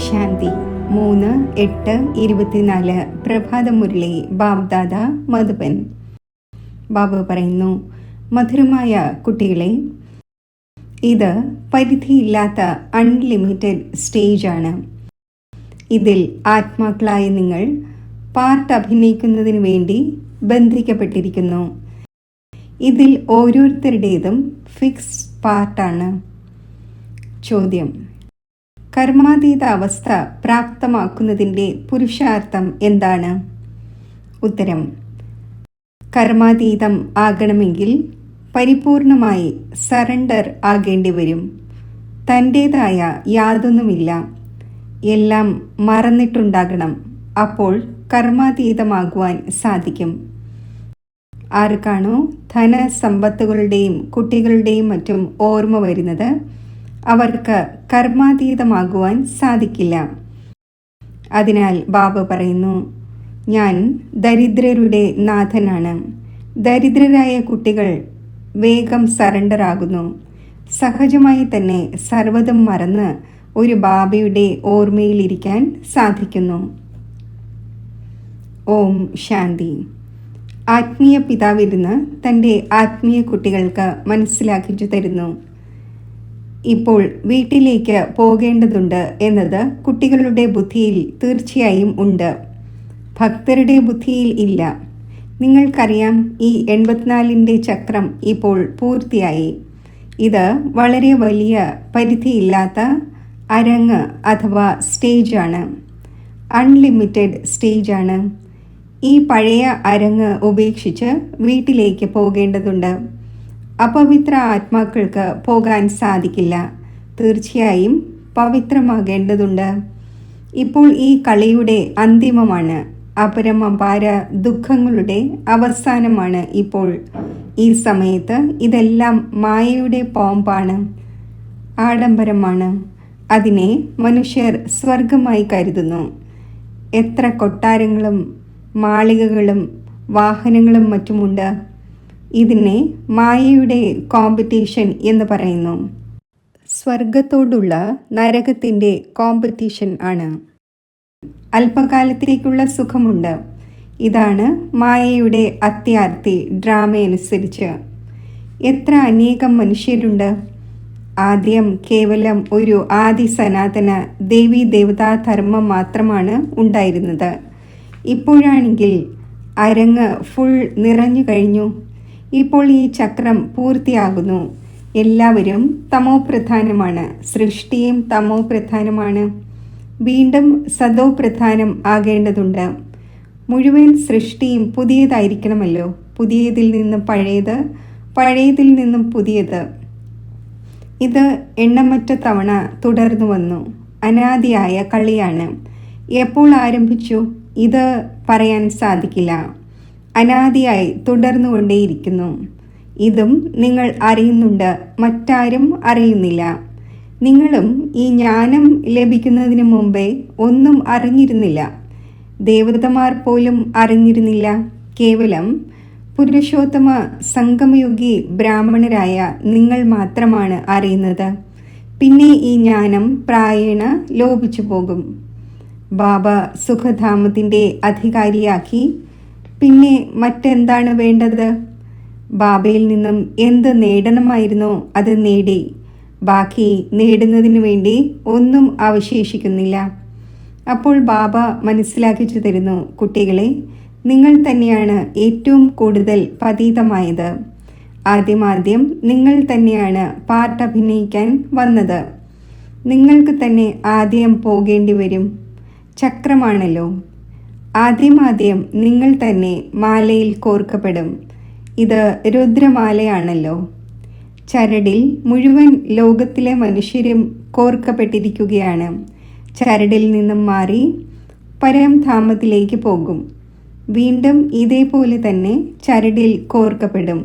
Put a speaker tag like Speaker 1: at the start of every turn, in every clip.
Speaker 1: ശാന്തി 3/8/24 പ്രഭാതമുരളി ബാബ്ദാദ മധുബൻ. ബാബു പറയുന്നു, മധുരമായ കുട്ടികളെ, ഇത് പരിധിയില്ലാത്ത അൺലിമിറ്റഡ് സ്റ്റേജാണ്. ഇതിൽ ആത്മാക്കളായ നിങ്ങൾ പാർട്ട് അഭിനയിക്കുന്നതിന് വേണ്ടി ബന്ധിക്കപ്പെട്ടിരിക്കുന്നു. ഇതിൽ ഓരോരുത്തരുടേതും ഫിക്സ്ഡ് പാർട്ടാണ്. ചോദ്യം: കർമാതീത അവസ്ഥ പ്രാപ്തമാക്കുന്നതിൻ്റെ പുരുഷാർത്ഥം എന്താണ്? ഉത്തരം: കർമാതീതം ആകണമെങ്കിൽ പരിപൂർണമായി സറണ്ടർ ആകേണ്ടി വരും. തൻ്റേതായ യാതൊന്നുമില്ല, എല്ലാം മറന്നിട്ടുണ്ടാകണം. അപ്പോൾ കർമാതീതമാകുവാൻ സാധിക്കും. ആർക്കാണോ ധനസമ്പത്തുകളുടെയും കുട്ടികളുടെയും മറ്റും ഓർമ്മ വരുന്നത്, അവർക്ക് കർമാതീതമാകുവാൻ സാധിക്കില്ല. അതിനാൽ ബാബ പറയുന്നു, ഞാൻ ദരിദ്രരുടെ നാഥനാണ്. ദരിദ്രരായ കുട്ടികൾ വേഗം സറണ്ടർ ആകുന്നു. സഹജമായി തന്നെ സർവ്വതും മറന്ന് ഒരു ബാബയുടെ ഓർമ്മയിലിരിക്കാൻ സാധിക്കുന്നു. ഓം ശാന്തി. ആത്മീയ പിതാവിരുന്ന് തൻ്റെ ആത്മീയ കുട്ടികൾക്ക് മനസ്സിലാക്കിച്ചു തരുന്നു. ഇപ്പോൾ വീട്ടിലേക്ക് പോകേണ്ടതുണ്ട് എന്നത് കുട്ടികളുടെ ബുദ്ധിയിൽ തീർച്ചയായും ഉണ്ട്, ഭക്തരുടെ ബുദ്ധിയിൽ ഇല്ല. നിങ്ങൾക്കറിയാം, ഈ 84ൻ്റെ ചക്രം ഇപ്പോൾ പൂർത്തിയായി. ഇത് വളരെ വലിയ പരിധിയില്ലാത്ത അരങ്ങ് അഥവാ സ്റ്റേജാണ്. അൺലിമിറ്റഡ് സ്റ്റേജാണ്. ഈ പഴയ അരങ്ങ് ഉപേക്ഷിച്ച് വീട്ടിലേക്ക് പോകേണ്ടതുണ്ട്. അപവിത്ര ആത്മാക്കൾക്ക് പോകാൻ സാധിക്കില്ല. തീർച്ചയായും പവിത്രമാകേണ്ടതുണ്ട്. ഇപ്പോൾ ഈ കളിയുടെ അന്തിമമാണ്. അപരമപാര ദുഃഖങ്ങളുടെ അവസാനമാണ് ഇപ്പോൾ. ഈ സമയത്ത് ഇതെല്ലാം മായയുടെ പോമ്പാണ്, ആഡംബരമാണ്. അതിനെ മനുഷ്യർ സ്വർഗമായി കരുതുന്നു. എത്ര കൊട്ടാരങ്ങളും മാളികകളും വാഹനങ്ങളും മറ്റുമുണ്ട്. ഇതിനെ മായയുടെ കോമ്പറ്റീഷൻ എന്ന് പറയുന്നു. സ്വർഗത്തോടുള്ള നരകത്തിൻ്റെ കോമ്പറ്റീഷൻ ആണ്. അല്പകാലത്തേക്കുള്ള സുഖമുണ്ട്. ഇതാണ് മായയുടെ അത്യാർത്തി ഡ്രാമയനുസരിച്ച്. എത്ര അനേകം മനുഷ്യരുണ്ട്. ആദ്യം കേവലം ഒരു ആദി സനാതന ദേവീ ദേവതാ ധർമ്മം മാത്രമാണ് ഉണ്ടായിരുന്നത്. ഇപ്പോഴാണെങ്കിൽ അരങ്ങ് ഫുൾ നിറഞ്ഞു കഴിഞ്ഞു. ഇപ്പോൾ ഈ ചക്രം പൂർത്തിയാകുന്നു. എല്ലാവരും തമോ പ്രധാനമാണ്. സൃഷ്ടിയും തമോ പ്രധാനമാണ്. വീണ്ടും സദോ പ്രധാനം ആകേണ്ടതുണ്ട്. മുഴുവൻ സൃഷ്ടിയും പുതിയതായിരിക്കണമല്ലോ. പുതിയതിൽ നിന്നും പഴയത്, പഴയതിൽ നിന്നും പുതിയത്. ഇത് എണ്ണമറ്റ തവണ തുടർന്നു വന്നു. അനാദിയായ കളിയാണ്. എപ്പോൾ ആരംഭിച്ചു ഇത് പറയാൻ സാധിക്കില്ല. അനാദിയായി തുടർന്നുകൊണ്ടേയിരിക്കുന്നു. ഇതും നിങ്ങൾ അറിയുന്നുണ്ട്, മറ്റാരും അറിയുന്നില്ല. നിങ്ങളും ഈ ജ്ഞാനം ലഭിക്കുന്നതിന് മുമ്പേ ഒന്നും അറിഞ്ഞിരുന്നില്ല. ദേവതമാർ പോലും അറിഞ്ഞിരുന്നില്ല. കേവലം പുരുഷോത്തമ സംഗമയുഗി ബ്രാഹ്മണരായ നിങ്ങൾ മാത്രമാണ് അറിയുന്നത്. പിന്നെ ഈ ജ്ഞാനം പ്രായേണ ലോപിച്ചു പോകും. ബാബ സുഖധാമത്തിൻ്റെ അധികാരിയാക്കി. പിന്നെ മറ്റെന്താണ് വേണ്ടത്? ബാബയിൽ നിന്നും എന്ത് നേടണമായിരുന്നോ അത് നേടി. ബാക്കി നേടുന്നതിനു വേണ്ടി ഒന്നും അവശേഷിക്കുന്നില്ല. അപ്പോൾ ബാബ മനസ്സിലാക്കിച്ചു തരുന്നു, കുട്ടികളെ, നിങ്ങൾ തന്നെയാണ് ഏറ്റവും കൂടുതൽ പതീതമായത്. ആദ്യം നിങ്ങൾ തന്നെയാണ് പാർട്ട് അഭിനയിക്കാൻ വന്നത്. നിങ്ങൾക്ക് തന്നെ ആദ്യം പോകേണ്ടി വരും. ചക്രമാണല്ലോ. ആദ്യം നിങ്ങൾ തന്നെ മാലയിൽ കോർക്കപ്പെടും. ഇത് രുദ്രമാലയാണല്ലോ. ചരടിൽ മുഴുവൻ ലോകത്തിലെ മനുഷ്യരും കോർക്കപ്പെട്ടിരിക്കുകയാണ്. ചരടിൽ നിന്നും മാറി പരംധാമത്തിലേക്ക് പോകും. വീണ്ടും ഇതേപോലെ തന്നെ ചരടിൽ കോർക്കപ്പെടും.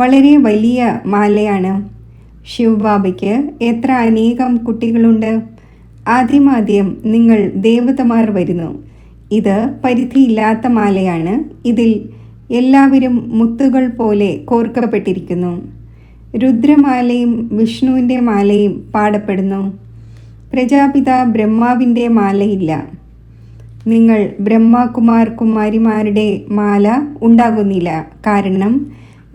Speaker 1: വളരെ വലിയ മാലയാണ്. ശിവബാബയ്ക്ക് എത്ര അനേകം കുട്ടികളുണ്ട്. ആദ്യം നിങ്ങൾ ദേവതമാർ വരുന്നു. ഇത് പരിധിയില്ലാത്ത മാലയാണ്. ഇതിൽ എല്ലാവരും മുത്തുകൾ പോലെ കോർക്കപ്പെട്ടിരിക്കുന്നു. രുദ്രമാലയും വിഷ്ണുവിൻ്റെ മാലയും പാടപ്പെടുന്നു. പ്രജാപിത ബ്രഹ്മാവിൻ്റെ മാലയില്ല. നിങ്ങൾ കുമാരിമാരുടെ മാല ഉണ്ടാകുന്നില്ല. കാരണം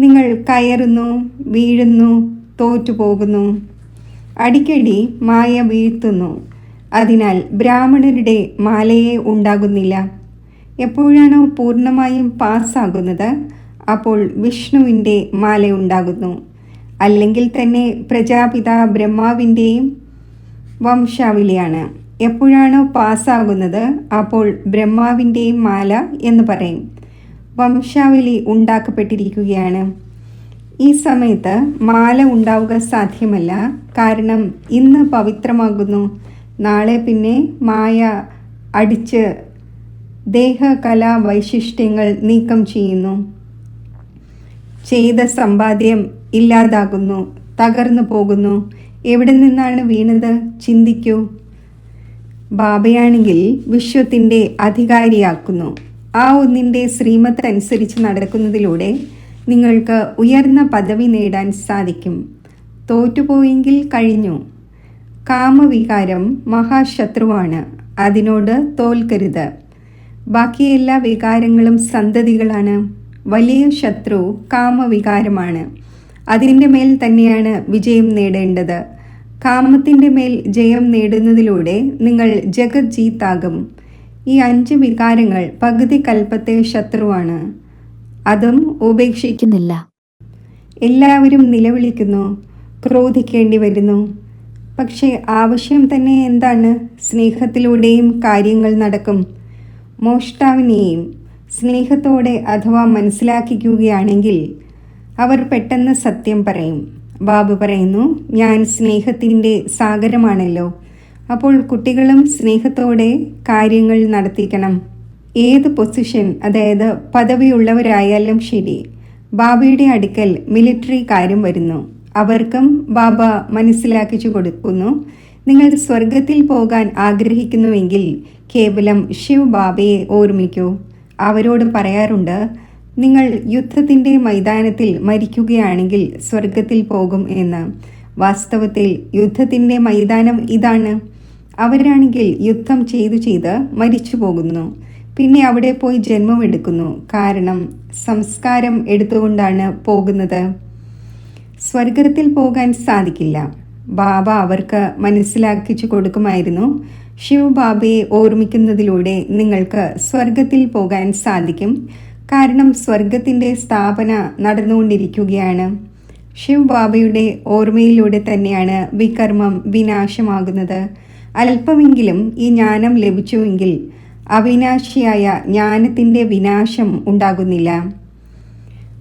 Speaker 1: നിങ്ങൾ കയറുന്നു, വീഴുന്നു, തോറ്റുപോകുന്നു. അടിക്കടി മായ വീഴ്ത്തുന്നു. അതിനാൽ ബ്രാഹ്മണരുടെ മാലയെ ഉണ്ടാകുന്നില്ല. എപ്പോഴാണോ പൂർണ്ണമായും പാസ്സാകുന്നത് അപ്പോൾ വിഷ്ണുവിൻ്റെ മാല ഉണ്ടാകുന്നു. അല്ലെങ്കിൽ തന്നെ പ്രജാപിത ബ്രഹ്മാവിൻ്റെയും വംശാവലിയാണ്. എപ്പോഴാണോ പാസ്സാകുന്നത് അപ്പോൾ ബ്രഹ്മാവിൻ്റെയും മാല എന്ന് പറയും. വംശാവലി ഉണ്ടാക്കപ്പെട്ടിരിക്കുകയാണ്. ഈ സമയത്ത് മാല ഉണ്ടാവുക സാധ്യമല്ല. കാരണം ഇന്ന് പവിത്രമാകുന്നു. നാളെ പിന്നെ മായ അടിച്ച് ദേഹകലാ വൈശിഷ്ട്യങ്ങൾ നീക്കം ചെയ്യുന്നു. ചെയ്ത സമ്പാദ്യം ഇല്ലാതാകുന്നു, തകർന്നു പോകുന്നു. എവിടെ നിന്നാണ് വീണത് ചിന്തിക്കൂ. ബാബയാണെങ്കിൽ വിശ്വത്തിൻ്റെ അധികാരിയാക്കുന്നു. ആ ഒന്നിൻ്റെ ശ്രീമത്ത് അനുസരിച്ച് നടക്കുന്നതിലൂടെ നിങ്ങൾക്ക് ഉയർന്ന പദവി നേടാൻ സാധിക്കും. തോറ്റുപോയെങ്കിൽ കഴിഞ്ഞു. കാമവികാരം മഹാശത്രുവാണ്. അതിനോട് തോൽക്കരുത്. ബാക്കി എല്ലാ വികാരങ്ങളും സന്തതികളാണ്. വലിയ ശത്രു കാമവികാരമാണ്. അതിൻ്റെ മേൽ തന്നെയാണ് വിജയം നേടേണ്ടത്. കാമത്തിൻ്റെ മേൽ ജയം നേടുന്നതിലൂടെ നിങ്ങൾ ജഗത് ജീത്താകും. ഈ 5 വികാരങ്ങൾ പകുതി കൽപ്പത്തെ ശത്രുവാണ്. അതും ഉപേക്ഷിക്കുന്നില്ല. എല്ലാവരും നിലവിളിക്കുന്നു, ക്രോധിക്കേണ്ടി വരുന്നു. പക്ഷേ ആവശ്യം തന്നെ എന്താണ്? സ്നേഹത്തിലൂടെയും കാര്യങ്ങൾ നടക്കും. മോഷ്ടാവിനെയും സ്നേഹത്തോടെ അഥവാ മനസ്സിലാക്കിക്കുകയാണെങ്കിൽ അവർ പെട്ടെന്ന് സത്യം പറയും. ബാബു പറയുന്നു, ഞാൻ സ്നേഹത്തിൻ്റെ സാഗരമാണല്ലോ. അപ്പോൾ കുട്ടികളും സ്നേഹത്തോടെ കാര്യങ്ങൾ നടത്തിക്കണം. ഏത് പൊസിഷൻ, അതായത് പദവിയുള്ളവരായാലും ശരി, ബാബയുടെ അടുക്കൽ മിലിറ്ററി കാര്യം വരുന്നു. അവർക്കും ബാബ മനസ്സിലാക്കിച്ചു കൊടുക്കുന്നു, നിങ്ങൾ സ്വർഗത്തിൽ പോകാൻ ആഗ്രഹിക്കുന്നുവെങ്കിൽ കേവലം ശിവ് ബാബയെ ഓർമ്മിക്കൂ. അവരോട് പറയാറുണ്ട്, നിങ്ങൾ യുദ്ധത്തിൻ്റെ മൈതാനത്തിൽ മരിക്കുകയാണെങ്കിൽ സ്വർഗത്തിൽ പോകും എന്ന്. വാസ്തവത്തിൽ യുദ്ധത്തിൻ്റെ മൈതാനം ഇതാണ്. അവരാണെങ്കിൽ യുദ്ധം ചെയ്ത് മരിച്ചു പോകുന്നു. പിന്നെ അവിടെ പോയി ജന്മമെടുക്കുന്നു. കാരണം സംസ്കാരം എടുത്തുകൊണ്ടാണ് പോകുന്നത്. സ്വർഗത്തിൽ പോകാൻ സാധിക്കില്ല. ബാബ അവർക്ക് മനസ്സിലാക്കിച്ചു കൊടുക്കുമായിരുന്നു, ശിവ് ബാബയെ ഓർമ്മിക്കുന്നതിലൂടെ നിങ്ങൾക്ക് സ്വർഗത്തിൽ പോകാൻ സാധിക്കും. കാരണം സ്വർഗത്തിൻ്റെ സ്ഥാപന നടന്നുകൊണ്ടിരിക്കുകയാണ്. ശിവ് ബാബയുടെ ഓർമ്മയിലൂടെ തന്നെയാണ് വികർമ്മം വിനാശമാകുന്നത്. അല്പമെങ്കിലും ഈ ജ്ഞാനം ലഭിച്ചുവെങ്കിൽ അവിനാശിയായ ജ്ഞാനത്തിൻ്റെ വിനാശം ഉണ്ടാകുന്നില്ല.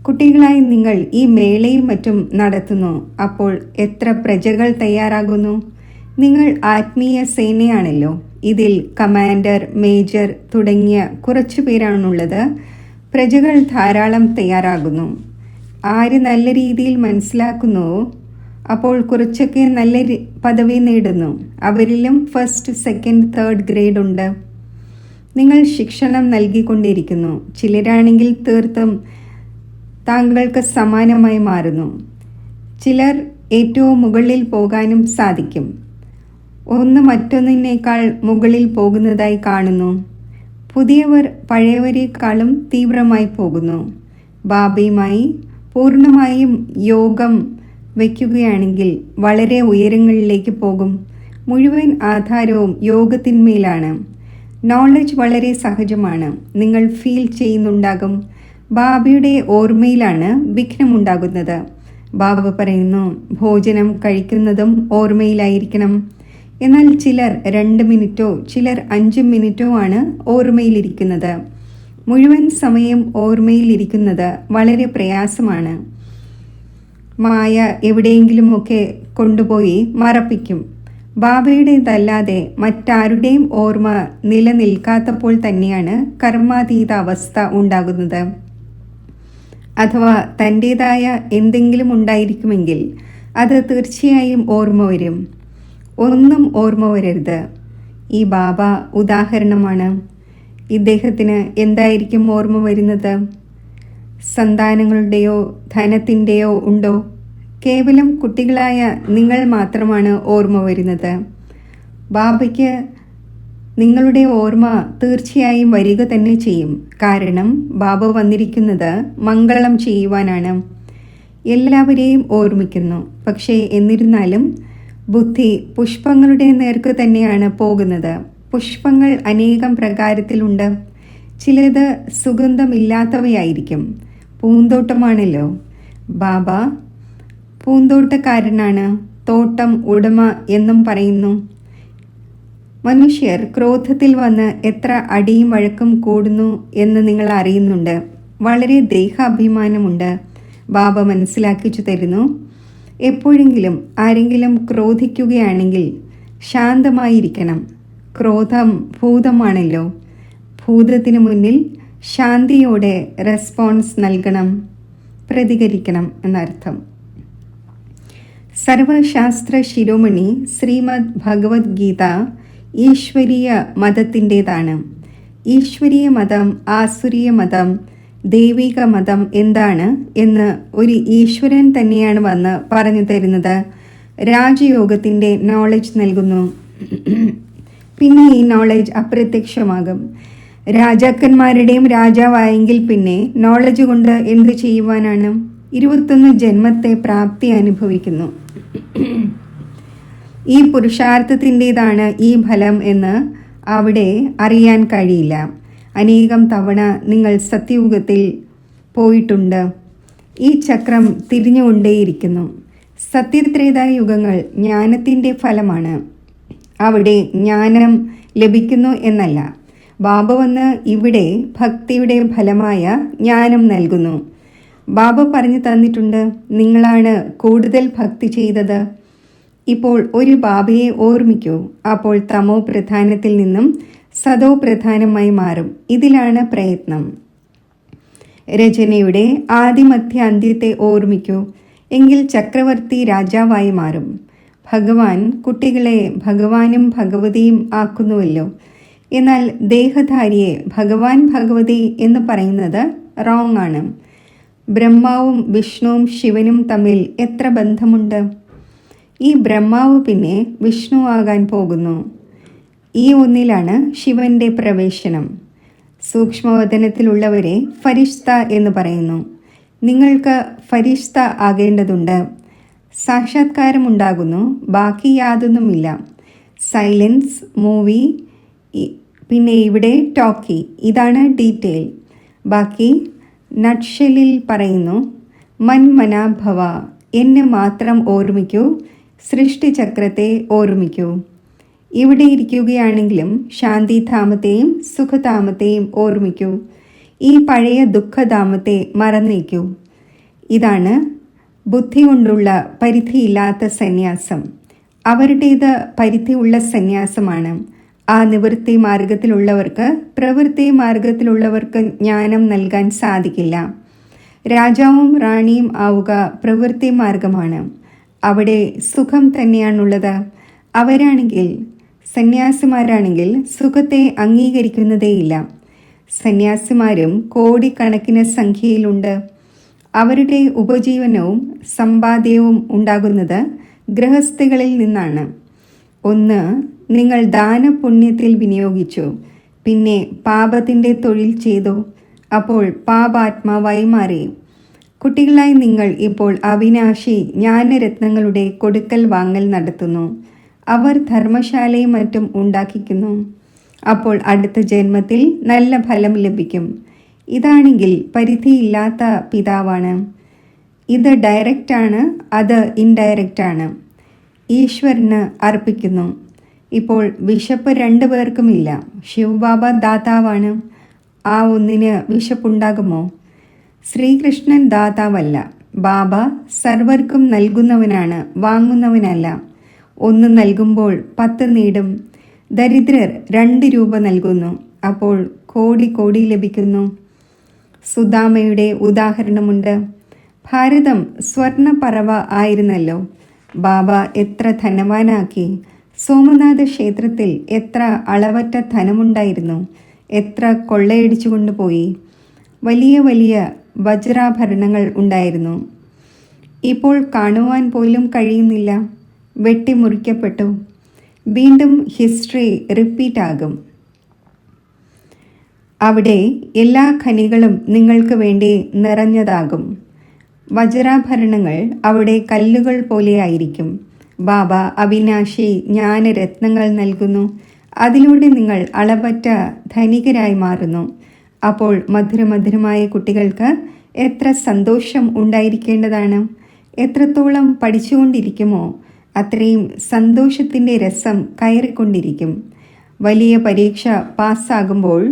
Speaker 1: കുട്ടികളായി നിങ്ങൾ ഈ മേളയും മറ്റും നടത്തുന്നു. അപ്പോൾ എത്ര പ്രജകൾ തയ്യാറാകുന്നു? നിങ്ങൾ ആത്മീയ സേനയാണല്ലോ. ഇതിൽ കമാൻഡർ, മേജർ തുടങ്ങിയ കുറച്ചു പേരാണുള്ളത്. പ്രജകൾ ധാരാളം തയ്യാറാകുന്നു. ആര് നല്ല രീതിയിൽ മനസ്സിലാക്കുന്നുവോ അപ്പോൾ കുറച്ചൊക്കെ നല്ല പദവി നേടുന്നു. അവരിലും ഫസ്റ്റ്, സെക്കൻഡ്, തേർഡ് ഗ്രേഡ് ഉണ്ട്. നിങ്ങൾ ശിക്ഷണം നൽകിക്കൊണ്ടിരിക്കുന്നു. ചിലരാണെങ്കിൽ തീർത്തും താങ്കൾക്ക് സമാനമായി മാറുന്നു. ചിലർ ഏറ്റവും മുകളിൽ പോകാനും സാധിക്കും. ഒന്ന് മറ്റൊന്നിനേക്കാൾ മുകളിൽ പോകുന്നതായി കാണുന്നു. പുതിയവർ പഴയവരെക്കാളും തീവ്രമായി പോകുന്നു. ബാബയുമായി പൂർണ്ണമായും യോഗം വയ്ക്കുകയാണെങ്കിൽ വളരെ ഉയരങ്ങളിലേക്ക് പോകും. മുഴുവൻ ആധാരവും യോഗത്തിന്മേലാണ്. നോളജ് വളരെ സഹജമാണ്. നിങ്ങൾ ഫീൽ ചെയ്യുന്നുണ്ടാകും. ബാബയുടെ ഓർമ്മയിലാണ് വിഘ്നമുണ്ടാകുന്നത്. ബാബ പറയുന്നു, ഭോജനം കഴിക്കുന്നതും ഓർമ്മയിലായിരിക്കണം. എന്നാൽ ചിലർ 2 മിനിറ്റോ ചിലർ 5 മിനിറ്റോ ആണ് ഓർമ്മയിലിരിക്കുന്നത്. മുഴുവൻ സമയം ഓർമ്മയിലിരിക്കുന്നത് വളരെ പ്രയാസമാണ്. മായ എവിടെയെങ്കിലുമൊക്കെ കൊണ്ടുപോയി മറപ്പിക്കും. ബാബയുടേതല്ലാതെ മറ്റാരുടെയും ഓർമ്മ നിലനിൽക്കാത്തപ്പോൾ തന്നെയാണ് കർമാതീത അവസ്ഥ ഉണ്ടാകുന്നത്. അഥവാ തൻ്റേതായ എന്തെങ്കിലും ഉണ്ടായിരിക്കുമെങ്കിൽ അത് തീർച്ചയായും ഓർമ്മ വരും. ഒന്നും ഓർമ്മ വരരുത്. ഈ ബാബ ഉദാഹരണമാണ്. ഇദ്ദേഹത്തിന് എന്തായിരിക്കും ഓർമ്മ വരുന്നത്? സന്താനങ്ങളുടെയോ ധനത്തിൻ്റെയോ ഉണ്ടോ? കേവലം കുട്ടികളായ നിങ്ങൾ മാത്രമാണ് ഓർമ്മ വരുന്നത്. ബാബയ്ക്ക് നിങ്ങളുടെ ഓർമ്മ തീർച്ചയായും വരിക തന്നെ ചെയ്യും. കാരണം ബാബ വന്നിരിക്കുന്നത് മംഗളം ചെയ്യുവാനാണ്. എല്ലാവരെയും ഓർമ്മിക്കുന്നു. പക്ഷേ എന്നിരുന്നാലും ബുദ്ധി പുഷ്പങ്ങളുടെ നേർക്ക് തന്നെയാണ് പോകുന്നത്. പുഷ്പങ്ങൾ അനേകം പ്രകാരത്തിലുണ്ട്. ചിലത് സുഗന്ധമില്ലാത്തവയായിരിക്കും. പൂന്തോട്ടമാണല്ലോ. ബാബ പൂന്തോട്ടക്കാരനാണ്, തോട്ടം ഉടമ എന്നും പറയുന്നു. മനുഷ്യർ ക്രോധത്തിൽ വന്ന് എത്ര അടിയും വഴക്കും കൂടുന്നു എന്ന് നിങ്ങൾ അറിയുന്നുണ്ട്. വളരെ ദേഹാഭിമാനമുണ്ട്. ബാബ മനസ്സിലാക്കിച്ചു തരുന്നു, എപ്പോഴെങ്കിലും ആരെങ്കിലും ക്രോധിക്കുകയാണെങ്കിൽ ശാന്തമായിരിക്കണം. ക്രോധം ഭൂതമാണല്ലോ. ഭൂതത്തിന് മുന്നിൽ ശാന്തിയോടെ റെസ്പോൺസ് നൽകണം, പ്രതികരിക്കണം എന്നർത്ഥം. സർവശാസ്ത്ര ശിരോമണി ശ്രീമദ് ഭഗവത്ഗീത ഈശ്വരീയ മതത്തിൻ്റെതാണ്. ഈശ്വരീയ മതം, ആസുരീയ മതം, ദൈവിക മതം എന്താണ് എന്ന് ഒരു ഈശ്വരൻ തന്നെയാണ് വന്ന് പറഞ്ഞു തരുന്നത്. രാജയോഗത്തിൻ്റെ നോളജ് നൽകുന്നു. പിന്നെ ഈ നോളജ് അപ്രത്യക്ഷമാകും. രാജാക്കന്മാരുടെയും രാജാവായെങ്കിൽ പിന്നെ നോളജ് കൊണ്ട് എന്ത് ചെയ്യുവാനാണ്? 21 ജന്മത്തെ പ്രാപ്തി അനുഭവിക്കുന്നു. ഈ പുരുഷാർത്ഥത്തിൻ്റെതാണ് ഈ ഫലം എന്ന് അവിടെ അറിയാൻ കഴിയില്ല. അനേകം തവണ നിങ്ങൾ സത്യയുഗത്തിൽ പോയിട്ടുണ്ട്. ഈ ചക്രം തിരിഞ്ഞുകൊണ്ടേയിരിക്കുന്നു. സത്യത്രേതാ യുഗങ്ങൾ ജ്ഞാനത്തിൻ്റെ ഫലമാണ്. അവിടെ ജ്ഞാനം ലഭിക്കുന്നു എന്നല്ല. ബാബ വന്ന് ഇവിടെ ഭക്തിയുടെ ഫലമായ ജ്ഞാനം നൽകുന്നു. ബാബ പറഞ്ഞു തന്നിട്ടുണ്ട്, നിങ്ങളാണ് കൂടുതൽ ഭക്തി ചെയ്തത്. ഇപ്പോൾ ഒരു ബാബയെ ഓർമ്മിക്കൂ. അപ്പോൾ തമോ പ്രധാനത്തിൽ നിന്നും സതോ പ്രധാനമായി മാറും. ഇതിലാണ് പ്രയത്നം. രചനയുടെ ആദിമധ്യ അന്ത്യത്തെ ഓർമ്മിക്കൂ. എങ്കിൽ ചക്രവർത്തി രാജാവായി മാറും. ഭഗവാൻ കുട്ടികളെ ഭഗവാനും ഭഗവതിയും ആക്കുന്നുവല്ലോ. എന്നാൽ ദേഹധാരിയെ ഭഗവാൻ ഭഗവതി എന്ന് പറയുന്നത് റോങ് ആണ്. ബ്രഹ്മാവും വിഷ്ണുവും ശിവനും തമ്മിൽ എത്ര ബന്ധമുണ്ട്? ഈ ബ്രഹ്മാവ് പിന്നെ വിഷ്ണു ആകാൻ പോകുന്നു. ഈ ഒന്നിലാണ് ശിവന്റെ പ്രവേശനം. സൂക്ഷ്മവതനത്തിലുള്ളവരെ ഫരിഷ്ത എന്ന് പറയുന്നു. നിങ്ങൾക്ക് ഫരിഷ്ത ആകേണ്ടതുണ്ട്. സാക്ഷാത്കാരമുണ്ടാകുന്നു, ബാക്കി യാതൊന്നുമില്ല. സൈലൻസ്, മൂവി, പിന്നെ ഇവിടെ ടോക്കി, ഇതാണ് ഡീറ്റെയിൽ. ബാക്കി നട്ഷലിൽ പറയുന്നു, മന്മനാഭവ, എന്നെ മാത്രം ഓർമ്മിക്കൂ, സൃഷ്ടിചക്രത്തെ ഓർമ്മിക്കൂ. ഇവിടെ ഇരിക്കുകയാണെങ്കിലും ശാന്തിധാമത്തെയും സുഖധാമത്തെയും ഓർമ്മിക്കൂ. ഈ പഴയ ദുഃഖധാമത്തെ മറന്നേക്കൂ. ഇതാണ് ബുദ്ധി കൊണ്ടുള്ള പരിധിയില്ലാത്ത സന്യാസം. അവരുടേത് പരിധിയുള്ള സന്യാസമാണ്. ആ നിവൃത്തി മാർഗത്തിലുള്ളവർക്ക് പ്രവൃത്തി മാർഗത്തിലുള്ളവർക്ക് ജ്ഞാനം നൽകാൻ സാധിക്കില്ല. രാജാവും റാണിയും ആവുക പ്രവൃത്തി മാർഗമാണ്. അവിടെ സുഖം തന്നെയാണുള്ളത്. അവരാണെങ്കിൽ, സന്യാസിമാരാണെങ്കിൽ സുഖത്തെ അംഗീകരിക്കുന്നതേയില്ല. സന്യാസിമാരും കോടിക്കണക്കിന് സംഖ്യയിലുണ്ട്. അവരുടെ ഉപജീവനവും സമ്പാദ്യവും ഉണ്ടാകുന്നത് ഗൃഹസ്ഥകളിൽ നിന്നാണ്. ഒന്ന്, നിങ്ങൾ ദാനപുണ്യത്തിൽ വിനിയോഗിച്ചു, പിന്നെ പാപത്തിൻ്റെ തൊഴിൽ ചെയ്തു, അപ്പോൾ പാപാത്മാവായി മാറി. കുട്ടികളായി നിങ്ങൾ ഇപ്പോൾ അവിനാശി ജ്ഞാനരത്നങ്ങളുടെ കൊടുക്കൽ വാങ്ങൽ നടത്തുന്നു. അവർ ധർമ്മശാലയും മറ്റും ഉണ്ടാക്കിക്കുന്നു. അപ്പോൾ അടുത്ത ജന്മത്തിൽ നല്ല ഫലം ലഭിക്കും. ഇതാണെങ്കിൽ പരിധിയില്ലാത്ത പിതാവാണ്. ഇത് ഡയറക്റ്റാണ്, അത് ഇൻഡയറക്റ്റാണ്. ഈശ്വരന് അർപ്പിക്കുന്നു. ഇപ്പോൾ വിശപ്പ് 2 പേർക്കുമില്ല. ശിവബാബ ദാതാവാണ്. ആ ഒന്നിന് വിശപ്പുണ്ടാകുമോ? ശ്രീകൃഷ്ണൻ ദാതാവല്ല. ബാബ സർവർക്കും നൽകുന്നവനാണ്, വാങ്ങുന്നവനല്ല. 1 നൽകുമ്പോൾ 10 നേടും. ദരിദ്രർ 2 രൂപ നൽകുന്നു, അപ്പോൾ കോടി കോടി ലഭിക്കുന്നു. സുദാമയുടെ ഉദാഹരണമുണ്ട്. ഭാരതം സ്വർണപ്പറവ ആയിരുന്നല്ലോ. ബാബ എത്ര ധനവാനാക്കി. സോമനാഥ ക്ഷേത്രത്തിൽ എത്ര അളവറ്റ ധനമുണ്ടായിരുന്നു. എത്ര കൊള്ളയടിച്ചു കൊണ്ടുപോയി. വലിയ വലിയ വജ്രാഭരണങ്ങൾ ഉണ്ടായിരുന്നു. ഇപ്പോൾ കാണുവാൻ പോലും കഴിയുന്നില്ല. വെട്ടിമുറിക്കപ്പെട്ടു. വീണ്ടും ഹിസ്റ്ററി റിപ്പീറ്റ് ആകും. അവിടെ എല്ലാ ഖനികളും നിങ്ങൾക്ക് വേണ്ടി നിറഞ്ഞതാകും. വജ്രാഭരണങ്ങൾ അവിടെ കല്ലുകൾ പോലെയായിരിക്കും. ബാബ അവിനാശി ജ്ഞാനരത്നങ്ങൾ നൽകുന്നു. അതിലൂടെ നിങ്ങൾ അളവറ്റ ധനികരായി മാറുന്നു. അപ്പോൾ മധുരമധുരമായ കുട്ടികൾക്ക് എത്ര സന്തോഷം ഉണ്ടായിരിക്കേണ്ടതാണ്. എത്രത്തോളം പഠിച്ചുകൊണ്ടിരിക്കുമോ അത്രയും സന്തോഷത്തിൻ്റെ രസം കയറിക്കൊണ്ടിരിക്കും. വലിയ പരീക്ഷ പാസ്സാകുമ്പോൾ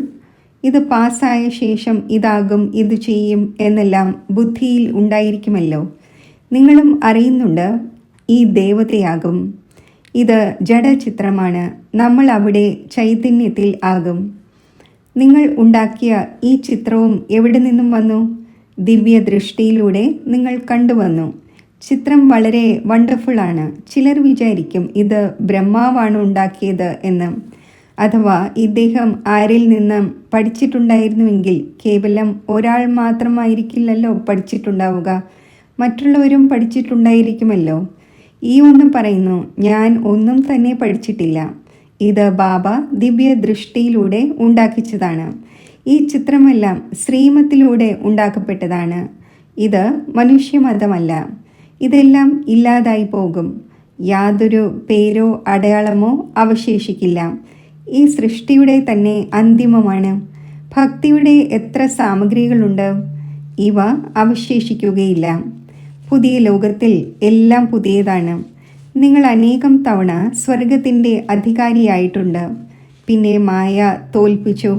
Speaker 1: ഇത് പാസ്സായ ശേഷം ഇതാകും, ഇത് ചെയ്യും എന്നെല്ലാം ബുദ്ധിയിൽ ഉണ്ടായിരിക്കുമല്ലോ. നിങ്ങളും അറിയുന്നുണ്ട് ഈ ദേവതയാകും, ഇത് ജഡചിത്രമാണ്, നമ്മൾ അവിടെ ചൈതന്യത്തിൽ ആകും. നിങ്ങൾ ഉണ്ടാക്കിയ ഈ ചിത്രവും എവിടെ നിന്നും വന്നു? ദിവ്യ ദൃഷ്ടിയിലൂടെ നിങ്ങൾ കണ്ടുവന്നു. ചിത്രം വളരെ വണ്ടർഫുള്ളാണ്. ചിലർ വിചാരിക്കും ഇത് ബ്രഹ്മാവാണ് ഉണ്ടാക്കിയത് എന്ന്. അഥവാ ഇദ്ദേഹം ആരിൽ നിന്നും പഠിച്ചിട്ടുണ്ടായിരുന്നുവെങ്കിൽ കേവലം ഒരാൾ മാത്രമായിരിക്കില്ലല്ലോ പഠിച്ചിട്ടുണ്ടാവുക, മറ്റുള്ളവരും പഠിച്ചിട്ടുണ്ടായിരിക്കുമല്ലോ. ഈ ഒന്ന് പറയുന്നു, ഞാൻ ഒന്നും തന്നെ പഠിച്ചിട്ടില്ല, ഇത് ബാബ ദിവ്യ ദൃഷ്ടിയിലൂടെ ഉണ്ടാക്കിച്ചതാണ്. ഈ ചിത്രമെല്ലാം ശ്രീമത്തിലൂടെ ഉണ്ടാക്കപ്പെട്ടതാണ്. ഇത് മനുഷ്യമതമല്ല. ഇതെല്ലാം ഇല്ലാതായി പോകും. യാതൊരു പേരോ അടയാളമോ അവശേഷിക്കില്ല. ഈ സൃഷ്ടിയുടെ തന്നെ അന്തിമമാണ്. ഭക്തിയുടെ എത്ര സാമഗ്രികളുണ്ട്, ഇവ അവശേഷിക്കുകയില്ല. പുതിയ ലോകത്തിൽ എല്ലാം പുതിയതാണ്. നിങ്ങൾ അനേകം തവണ സ്വർഗത്തിൻ്റെ അധികാരിയായിട്ടുണ്ട്. പിന്നെ മായ തോൽപ്പിച്ചു.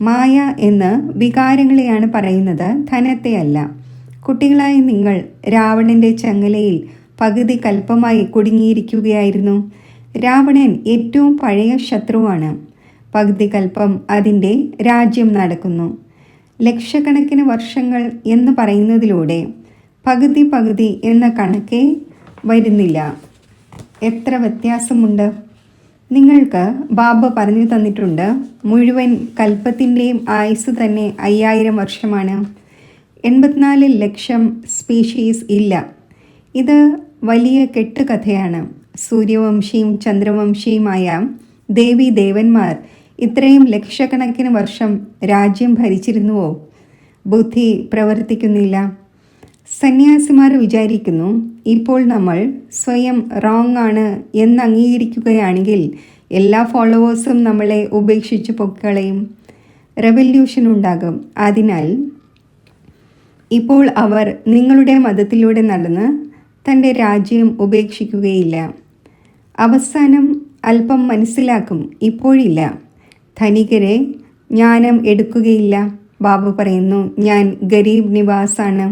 Speaker 1: മായ എന്ന് വികാരങ്ങളെയാണ് പറയുന്നത്, ധനത്തെ അല്ല. കുട്ടികളായ നിങ്ങൾ രാവണൻ്റെ ചങ്ങലയിൽ പകുതി കൽപ്പമായി കുടുങ്ങിയിരിക്കുകയായിരുന്നു. രാവണൻ ഏറ്റവും പഴയ ശത്രുവാണ്. പകുതി കൽപ്പം അതിൻ്റെ രാജ്യം നടക്കുന്നു. ലക്ഷക്കണക്കിന് വർഷങ്ങൾ എന്ന് പറയുന്നതിലൂടെ പകുതി പകുതി എന്ന കണക്കേ വരുന്നില്ല. എത്ര വ്യത്യാസമുണ്ട്! നിങ്ങൾക്ക് ബാബ പറഞ്ഞു തന്നിട്ടുണ്ട്, മുഴുവൻ കൽപ്പത്തിൻ്റെയും ആയുസ് തന്നെ 5000 വർഷമാണ്. 84 ലക്ഷം സ്പീഷീസ് ഇല്ല. ഇത് വലിയ കെട്ടുകഥയാണ്. സൂര്യവംശിയും ചന്ദ്രവംശിയുമായ ദേവി ദേവന്മാർ ഇത്രയും ലക്ഷക്കണക്കിന് വർഷം രാജ്യം ഭരിച്ചിരുന്നുവോ? ബുദ്ധി പ്രവർത്തിക്കുന്നില്ല. സന്യാസിമാർ വിചാരിക്കുന്നു, ഇപ്പോൾ നമ്മൾ സ്വയം റോങ് ആണ് എന്ന് അംഗീകരിക്കുകയാണെങ്കിൽ എല്ലാ ഫോളോവേഴ്സും നമ്മളെ ഉപേക്ഷിച്ച് പൊക്കളയും, റെവല്യൂഷൻ ഉണ്ടാകും. അതിനാൽ ഇപ്പോൾ അവർ നിങ്ങളുടെ മതത്തിലൂടെ നടന്ന് തൻ്റെ രാജ്യം ഉപേക്ഷിക്കുകയില്ല. അവസാനം അല്പം മനസ്സിലാക്കും, ഇപ്പോഴില്ല. ധനികരെ ജ്ഞാനം എടുക്കുകയില്ല. ബാബു പറയുന്നു, ഞാൻ ഗരീബ് നിവാസാണ്.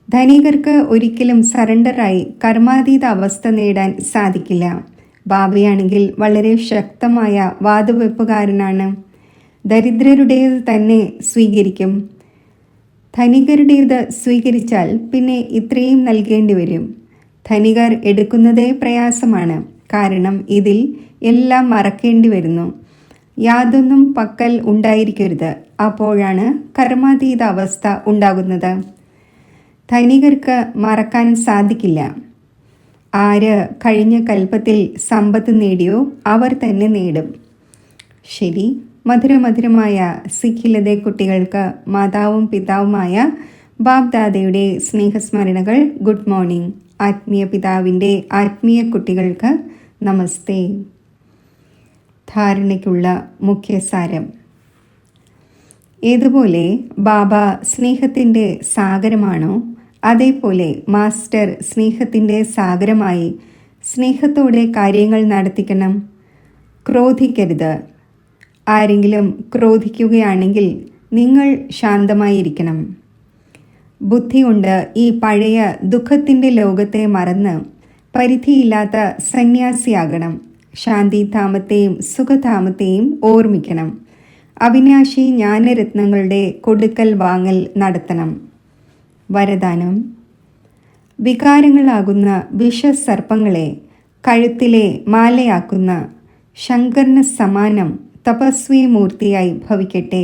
Speaker 1: ധനികർക്ക് ഒരിക്കലും സറണ്ടറായി കർമാതീത അവസ്ഥ നേടാൻ സാധിക്കില്ല. ബാബയാണെങ്കിൽ വളരെ ശക്തമായ വാതുവെപ്പുകാരനാണ്. ദരിദ്രരുടേത് തന്നെ സ്വീകരിക്കും. ധനികരുടേത് സ്വീകരിച്ചാൽ പിന്നെ ഇത്രയും നൽകേണ്ടി വരും. ധനികർ എടുക്കുന്നതേ പ്രയാസമാണ്. കാരണം ഇതിൽ എല്ലാം മറക്കേണ്ടി വരുന്നു. യാതൊന്നും പക്കൽ ഉണ്ടായിരിക്കരുത്. അപ്പോഴാണ് കർമാതീത അവസ്ഥ ഉണ്ടാകുന്നത്. ധനികർക്ക് മറക്കാൻ സാധിക്കില്ല. ആര് കഴിഞ്ഞ കൽപ്പത്തിൽ സമ്പത്ത് നേടിയോ അവർ തന്നെ നേടും. ശരി, മധുരമധുരമായ സിഖിലതെ കുട്ടികൾക്ക് മാതാവും പിതാവുമായ ബാബ്ദാദയുടെ സ്നേഹസ്മരണകൾ. Good morning. ആത്മീയ പിതാവിൻ്റെ ആത്മീയ കുട്ടികൾക്ക് നമസ്തേ. ധാരണയ്ക്കുള്ള മുഖ്യസാരം. ഏതുപോലെ ബാബ സ്നേഹത്തിൻ്റെ സാഗരമാണോ, അതേപോലെ മാസ്റ്റർ സ്നേഹത്തിൻ്റെ സാഗരമായി സ്നേഹത്തോടെ കാര്യങ്ങൾ നടത്തിക്കണം. ക്രോധിക്കരുത്. ആരെങ്കിലും ക്രോധിക്കുകയാണെങ്കിൽ നിങ്ങൾ ശാന്തമായിരിക്കണം. ബുദ്ധി കൊണ്ട് ഈ പഴയ ദുഃഖത്തിൻ്റെ ലോകത്തെ മറന്ന് പരിധിയില്ലാത്ത സന്യാസിയാകണം. ശാന്തിധാമത്തെയും സുഖധാമത്തെയും ഓർമ്മിക്കണം. അവിനാശി ജ്ഞാനരത്നങ്ങളുടെ കൊടുക്കൽ വാങ്ങൽ നടത്തണം. വരദാനം. വികാരങ്ങളാകുന്ന വിഷസർപ്പങ്ങളെ കഴുത്തിലെ മാലയാക്കുന്ന ശങ്കറിന് സമാനം തപസ്വി മൂർത്തിയായി ഭവിക്കട്ടെ.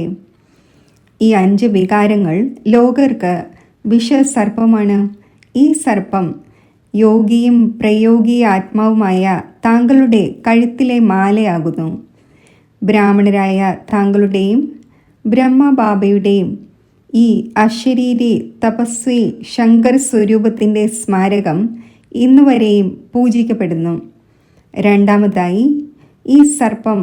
Speaker 1: ഈ 5 വികാരങ്ങൾ ലോകർക്ക് വിഷസർപ്പമാണ്. ഈ സർപ്പം യോഗിയും പ്രയോഗി ആത്മാവുമായ താങ്കളുടെ കഴുത്തിലെ മാലയാകുന്നു. ബ്രാഹ്മണരായ താങ്കളുടെയും ബ്രഹ്മബാബയുടെയും ഈ അശരീരി തപസ്വി ശങ്കർ സ്വരൂപത്തിൻ്റെ സ്മാരകം ഇന്നുവരെയും പൂജിക്കപ്പെടുന്നു. രണ്ടാമതായി, ഈ സർപ്പം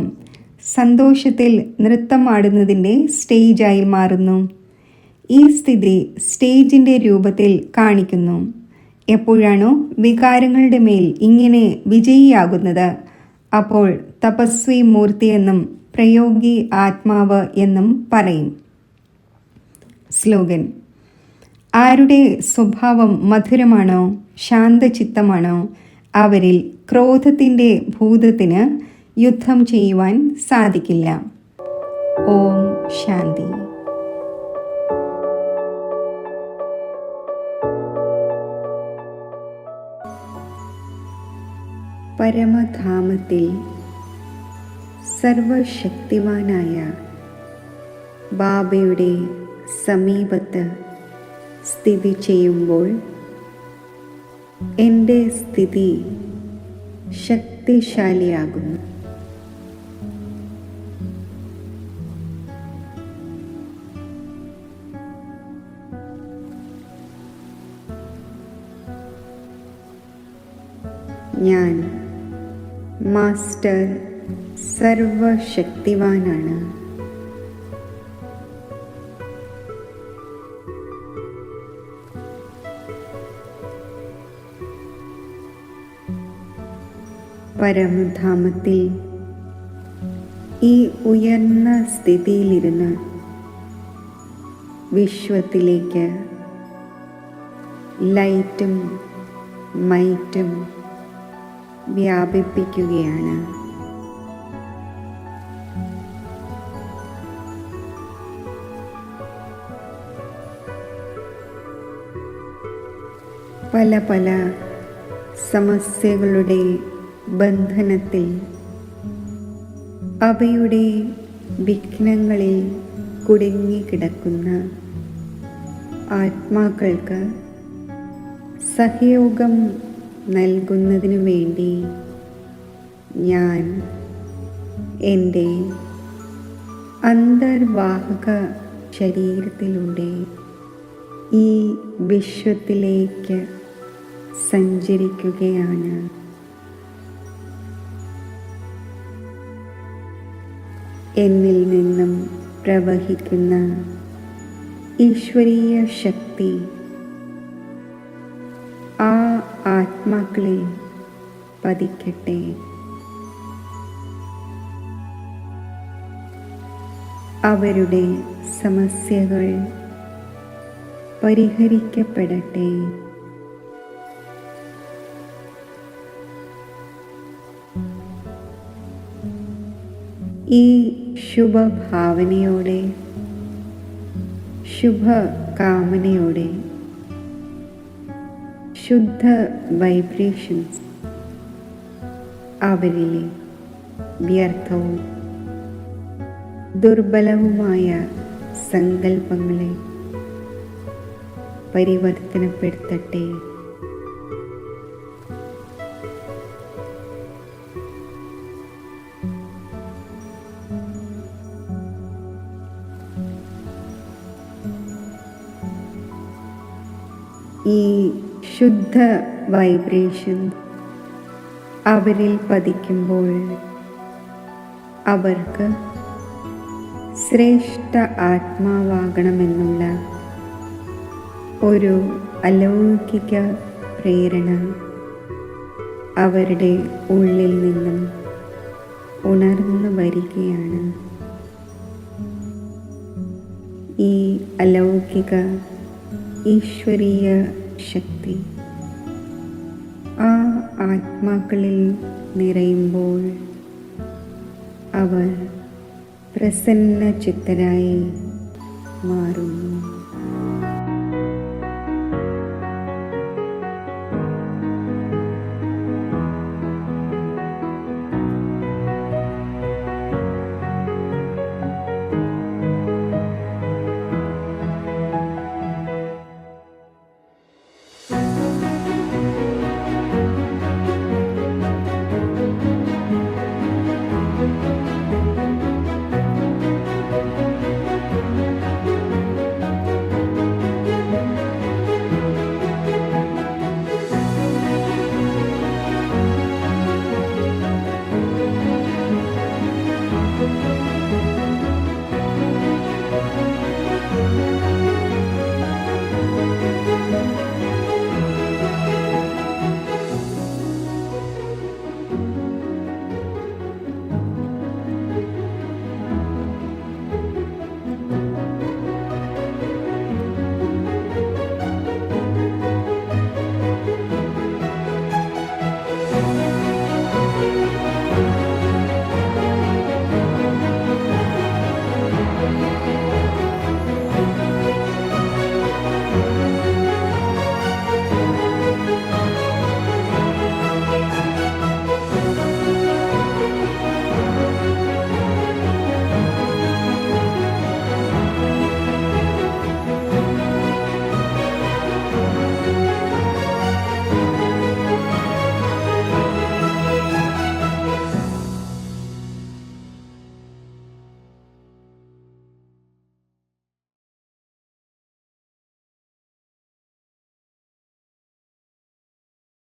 Speaker 1: സന്തോഷത്തിൽ നൃത്തമാടുന്നതിൻ്റെ സ്റ്റേജായി മാറുന്നു. ഈ സ്ഥിതി സ്റ്റേജിൻ്റെ രൂപത്തിൽ കാണിക്കുന്നു. എപ്പോഴാണോ വികാരങ്ങളുടെ മേൽ ഇങ്ങനെ വിജയിയാകുന്നത്, അപ്പോൾ തപസ്വി മൂർത്തിയെന്നും പ്രയോഗി ആത്മാവ് എന്നും പറയും. സ്ലോഗൻ: ആരുടെ സ്വഭാവം മധുരമാണോ, ശാന്തചിത്തമാണോ, അവരിൽ ക്രോധത്തിൻ്റെ ഭൂതത്തിന് യുദ്ധം ചെയ്യുവാൻ സാധിക്കില്ല. ഓം ശാന്തി. പരമധാമത്തിൽ സർവശക്തിവാനായ ബാബയുടെ സമീപത്ത് സ്ഥിതി ചെയ്യുമ്പോൾ എൻ്റെ സ്ഥിതി ശക്തിശാലിയാകുന്നു. ഞാൻ മാസ്റ്റർ സർവശക്തിവാനാണ്. പരമധാമത്തിൽ ഈ ഉയർന്ന സ്ഥിതിയിലിരുന്ന് വിശ്വത്തിലേക്ക് ലൈറ്റും മൈറ്റും വ്യാപിപ്പിക്കുകയാണ്. പല പല സമസ്യകളുടെ ബന്ധനത്തിൽ, അവയുടെ വിഘ്നങ്ങളിൽ കുടുങ്ങിക്കിടക്കുന്ന ആത്മാക്കൾക്ക് സഹയോഗം നൽകുന്നതിനു വേണ്ടി ഞാൻ എൻ്റെ അന്തർവാഹക ശരീരത്തിലൂടെ ഈ വിശ്വത്തിലേക്ക് സഞ്ചരിക്കുകയാണ്. എന്നിൽ നിന്നും പ്രവഹിക്കുന്ന ഈശ്വരീയ ശക്തി ആ ആത്മാക്കളിൽ പതിക്കട്ടെ. അവരുടെ സമസ്യകൾ പരിഹരിക്കപ്പെടട്ടെ. ഈ ശുഭഭാവനയോടെ, ശുഭകാമനയോടെ ശുദ്ധ വൈബ്രേഷൻസ് അവരിലെ വ്യർത്ഥവും ദുർബലവുമായ സങ്കല്പങ്ങളെ പരിവർത്തനപ്പെടുത്തട്ടെ. ഈ ശുദ്ധ വൈബ്രേഷൻ അവരിൽ പതിക്കുമ്പോൾ അവർക്ക് ശ്രേഷ്ഠ ആത്മാവാകണമെന്നുള്ള ഒരു അലൗകിക പ്രേരണ അവരുടെ ഉള്ളിൽ നിന്നും ഉണർന്നു വരികയാണ്. ഈ അലൗകിക ഈശ്വരീയ ശക്തി ആ ആത്മാക്കളിൽ നിറയുമ്പോൾ അവർ പ്രസന്നചിത്തരായി മാറുന്നു.